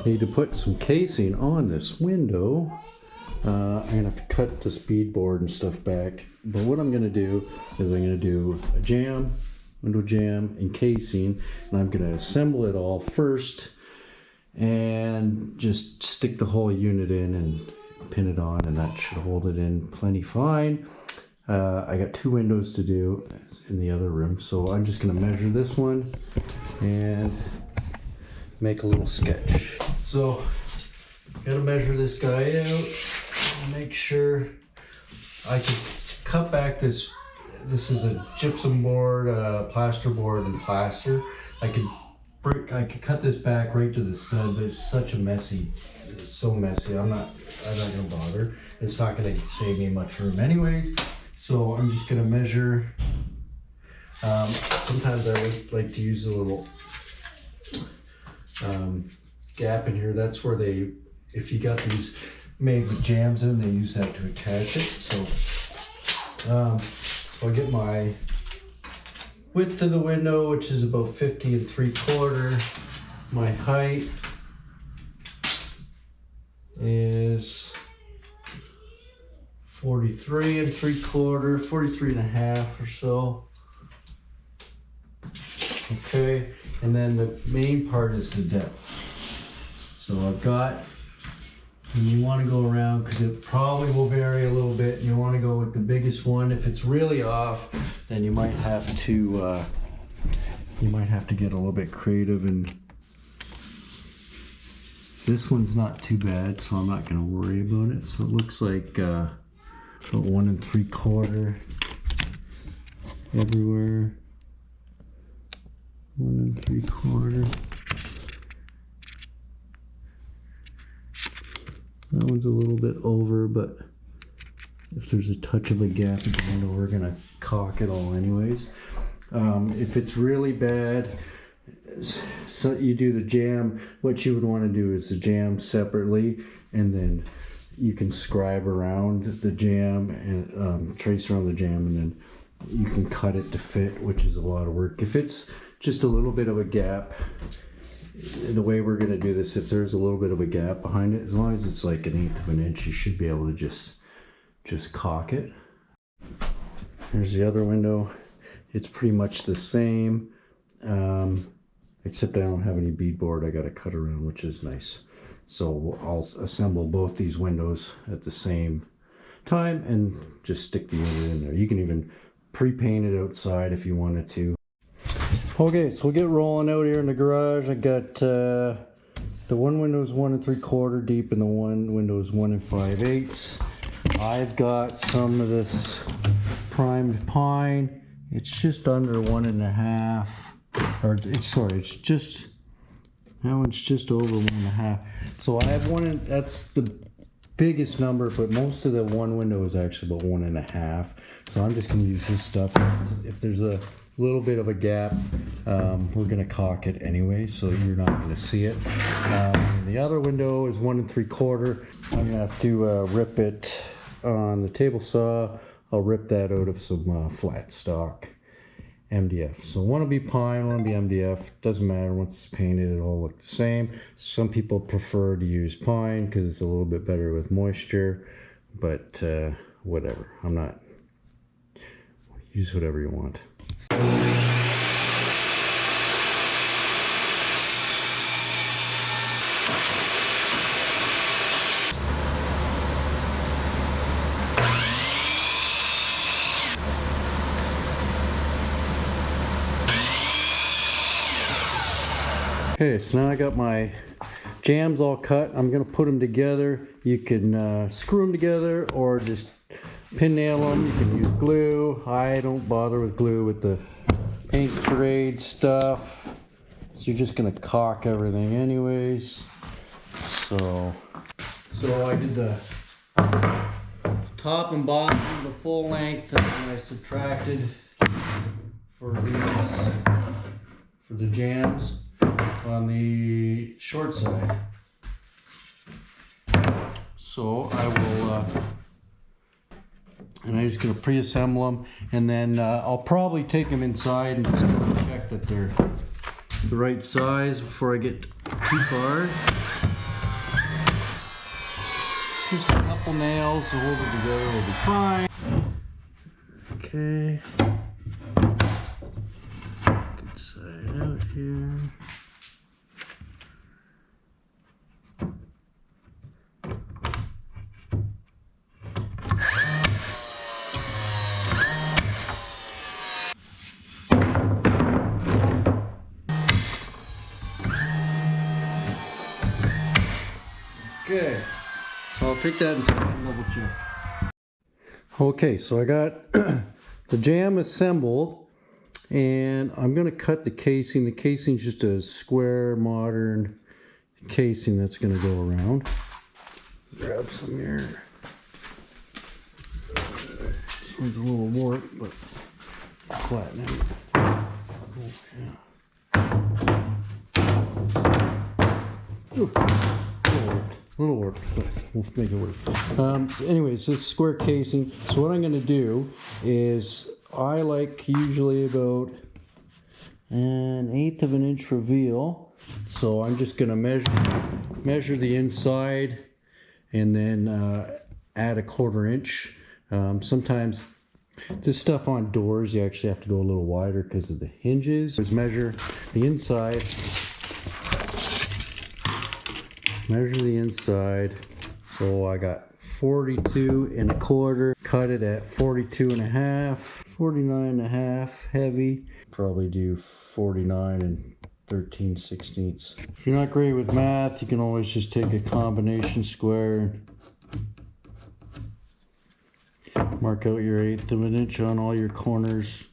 need to put some casing on this window. I'm gonna have to cut this beadboard and stuff back. But what I'm gonna do is I'm gonna do a jamb, window jamb, and casing, and I'm gonna assemble it all first and just stick the whole unit in and pin it on, and that should hold it in plenty fine. I got 2 windows to do in the other room, so I'm just gonna measure this one and make a little sketch. So gotta measure this guy out, make sure I can cut back this is a gypsum board, plaster board, and plaster. I could cut this back right to the stud, but it's so messy. I'm not gonna bother. It's not gonna save me much room anyways. So I'm just gonna measure. Sometimes I like to use a little gap in here. That's where if you got these made with jambs in, they use that to attach it. So I'll get my width of the window, which is about 50 3/4. My height is 43 3/4, 43 1/2 or so. Okay, and then the main part is the depth. So I've got, and you want to go around because it probably will vary a little bit. You want to go with the biggest one. If it's really off, then you might have to get a little bit creative. And this one's not too bad, so I'm not going to worry about it. So it looks like about 1 3/4 everywhere. 1 3/4. That one's a little bit over, but if there's a touch of a gap in the window, we're gonna caulk it all anyways. If it's really bad, so you do the jamb. What you would want to do is the jamb separately, and then you can scribe around the jamb and trace around the jamb, and then you can cut it to fit, which is a lot of work. If it's just a little bit of a gap, the way we're going to do this, if there's a little bit of a gap behind it, as long as it's like 1/8 of an inch, you should be able to just caulk it. Here's the other window. It's pretty much the same, except I don't have any beadboard I got to cut around, which is nice. So I'll assemble both these windows at the same time and just stick the unit in there. You can even pre-paint it outside if you wanted to. Okay, so we'll get rolling out here in the garage. I got the one window is 1 3/4 deep, and the one window is 1 5/8. I've got some of this primed pine. It's just under 1 1/2, or it's just, that one's just over 1 1/2. So I have one, that's the biggest number, but most of the one window is actually about 1 1/2. So I'm just going to use this stuff. If there's a little bit of a gap, we're going to caulk it anyway, so you're not going to see it. The other window is 1 3/4. I'm going to have to rip it on the table saw. I'll rip that out of some flat stock MDF. So one will be pine, one will be MDF. Doesn't matter. Once it's painted, it'll all look the same. Some people prefer to use pine because it's a little bit better with moisture, but whatever. I'm not. Use whatever you want. Okay, so now I got my jambs all cut. I'm gonna put them together. You can screw them together or just pin nail them. You can use glue. I don't bother with glue with the paint grade stuff. So you're just gonna caulk everything anyways. So I did the top and bottom, the full length, and then I subtracted for the jambs on the short side. So I will, and I'm just going to pre-assemble them, and then I'll probably take them inside and just check that they're the right size before I get too far. Just a couple nails to hold it together will be fine. Okay. Good side out here. Okay, so I'll take that and double check. Okay, so I got the Jamb assembled, and I'm going to cut the casing. The casing is just a square modern casing that's going to go around. Grab some here. This one's a little warped, but flatten it. Oh, yeah. Ooh. A little work, but we'll make it work. So anyways, this square casing. So what I'm going to do is I like usually about 1/8 of an inch reveal. So I'm just going to measure the inside and then add 1/4 inch. Sometimes this stuff on doors you actually have to go a little wider because of the hinges. Just measure the inside. Measure the inside. So I got 42 1/4. Cut it at 42 1/2, 49 1/2 heavy. Probably do 49 13/16. If you're not great with math, you can always just take a combination square and mark out your 1/8 of an inch on all your corners,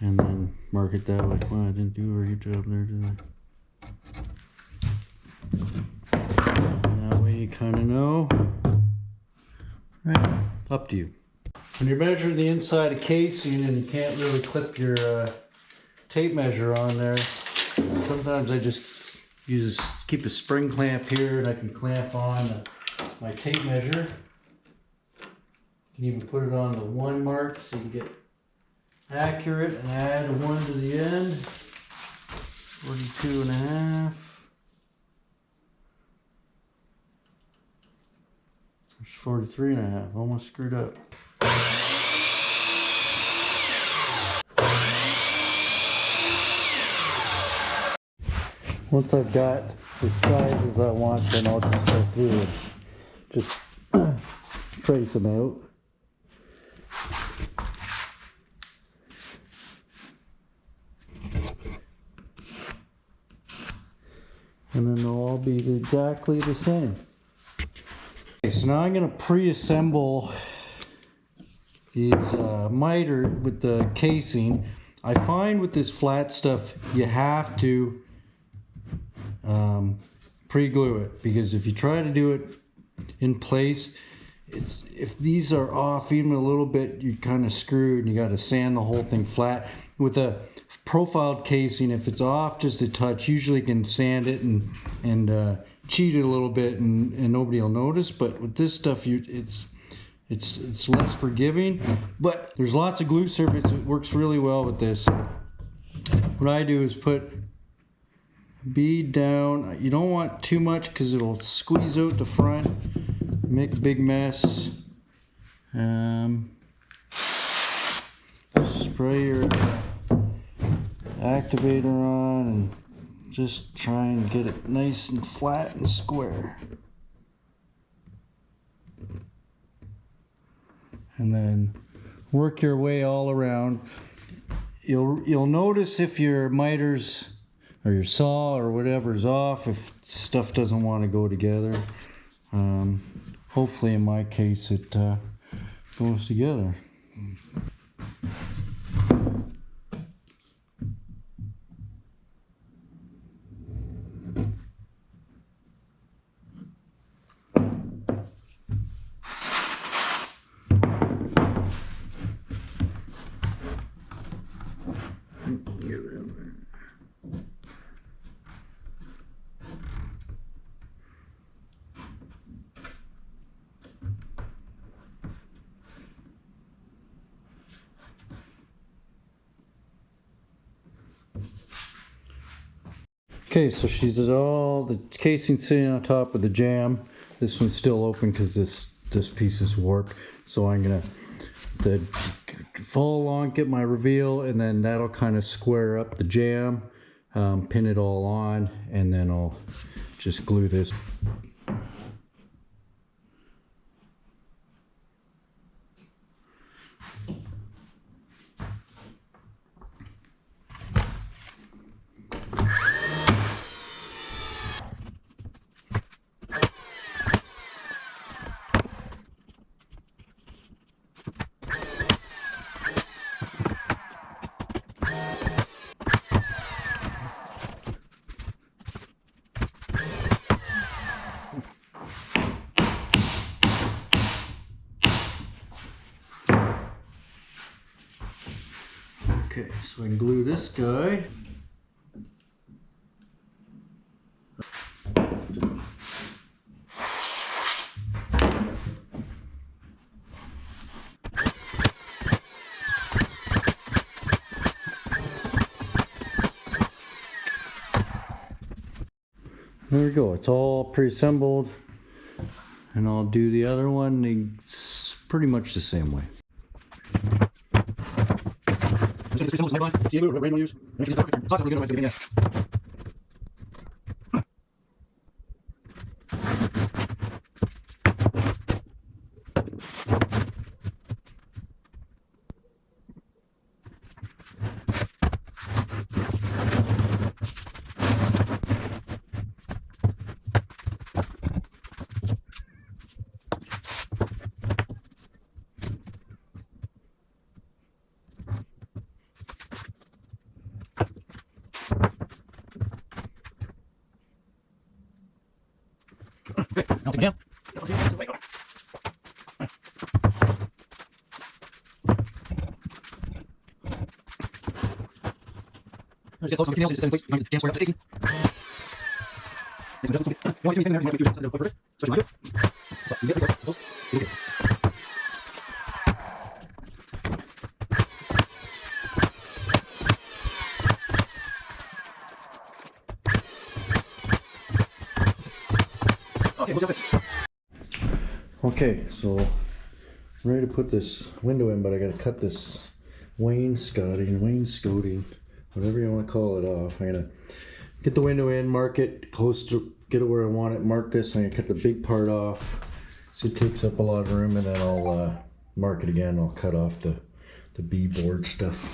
and then mark it that way. Well, I didn't do a very good job there, did I? You kind of know. Right, up to you. When you're measuring the inside of casing and you can't really clip your tape measure on there, sometimes I just keep a spring clamp here, and I can clamp on my tape measure. You can even put it on the 1 mark so you can get accurate, and add a 1 to the end. 42 1/2. 43 1/2, almost screwed up. Once I've got the sizes I want, then I'll just go through and just trace them out. And then they'll all be exactly the same. So now I'm going to pre-assemble these miter with the casing. I find with this flat stuff you have to pre-glue it, because if you try to do it in place, if these are off even a little bit, you're kind of screwed, and you got to sand the whole thing flat. With a profiled casing, if it's off just a touch, usually you can sand it and cheat it a little bit, and nobody will notice. But with this stuff, it's less forgiving, but there's lots of glue surface. It works really well with this. What I do is put bead down. You don't want too much because it'll squeeze out the front, make a big mess. Spray your activator on and just try and get it nice and flat and square. And then work your way all around. You'll notice if your miters or your saw or whatever is off, if stuff doesn't want to go together. Hopefully in my case it goes together. Okay, so she's all the casing sitting on top of the Jamb. This one's still open because this piece is warped. So I'm gonna follow along, get my reveal, and then that'll kind of square up the jamb, pin it all on, and then I'll just glue this. Okay, so I can glue this guy. There we go, it's all pre-assembled, and I'll do the other one. It's pretty much the same way. Okay, I'll take Jamb. Just get close on the females, just set in place. You're going to jam square up to 18. The only thing in there you might confuse is perfect. So you want to do it. But you get pretty close. Okay. Okay, we'll see how it fits. Okay, so I'm ready to put this window in, but I gotta cut this wainscoting, whatever you want to call it, off. I'm gonna get the window in, mark it close to, get it where I want it, mark this. I'm gonna cut the big part off so it takes up a lot of room, and then I'll mark it again. I'll cut off the B-board stuff.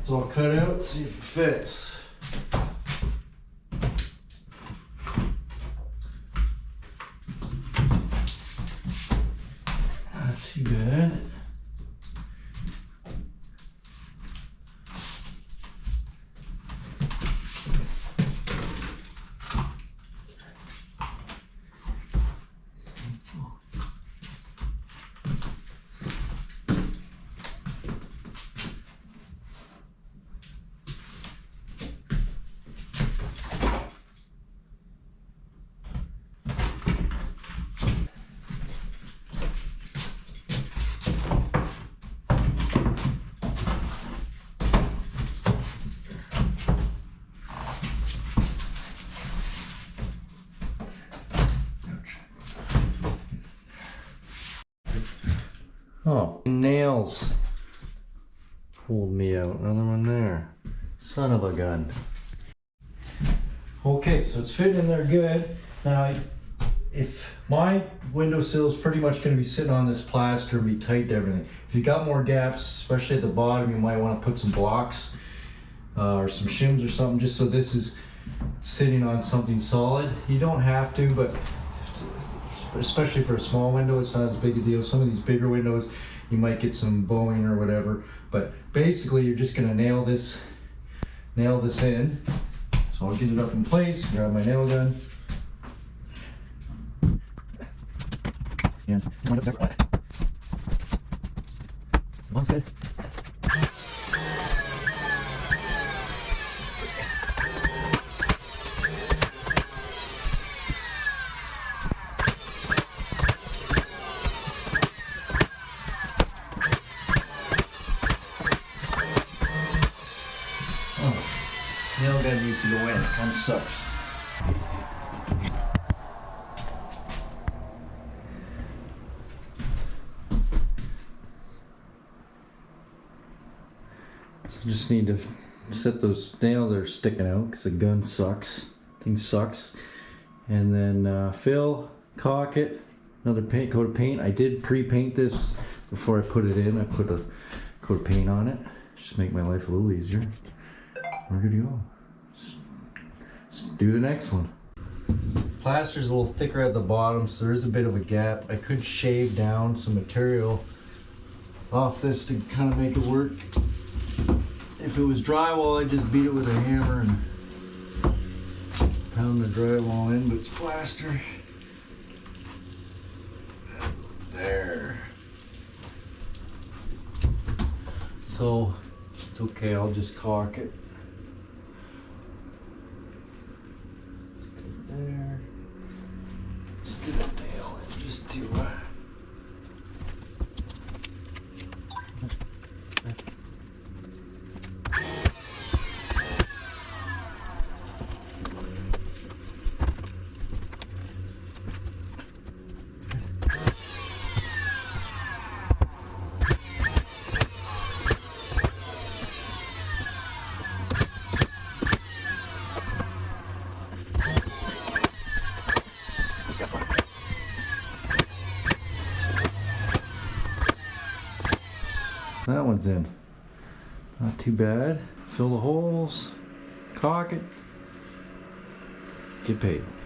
So I'll cut out, see if it fits. Not too bad. Oh, nails pulled me out. Another one there. Son of a gun. Okay, so it's fitting in there good. Now, if my windowsill is pretty much going to be sitting on this plaster and be tight to everything. If you got more gaps, especially at the bottom, you might want to put some blocks or some shims or something, just so this is sitting on something solid. You don't have to, but especially for a small window, it's not as big a deal. Some of these bigger windows, you might get some bowing or whatever. But basically, you're just going to nail this in. So I'll get it up in place, grab my nail gun. And one's good. Nail gun needs to go in, it kind of sucks. So just need to set those nails that are sticking out because the gun sucks. Thing sucks. And then fill, caulk it, another coat of paint. I did pre-paint this before I put it in. I put a coat of paint on it. Just make my life a little easier. We're good to go. Let's do the next one. Plaster's a little thicker at the bottom, so there is a bit of a gap. I could shave down some material off this to kind of make it work. If it was drywall, I'd just beat it with a hammer and pound the drywall in, but it's plaster. There. So it's okay, I'll just caulk it. There. Let's get a nail in just to that one's in. Not too bad. Fill the holes, caulk it, get paid.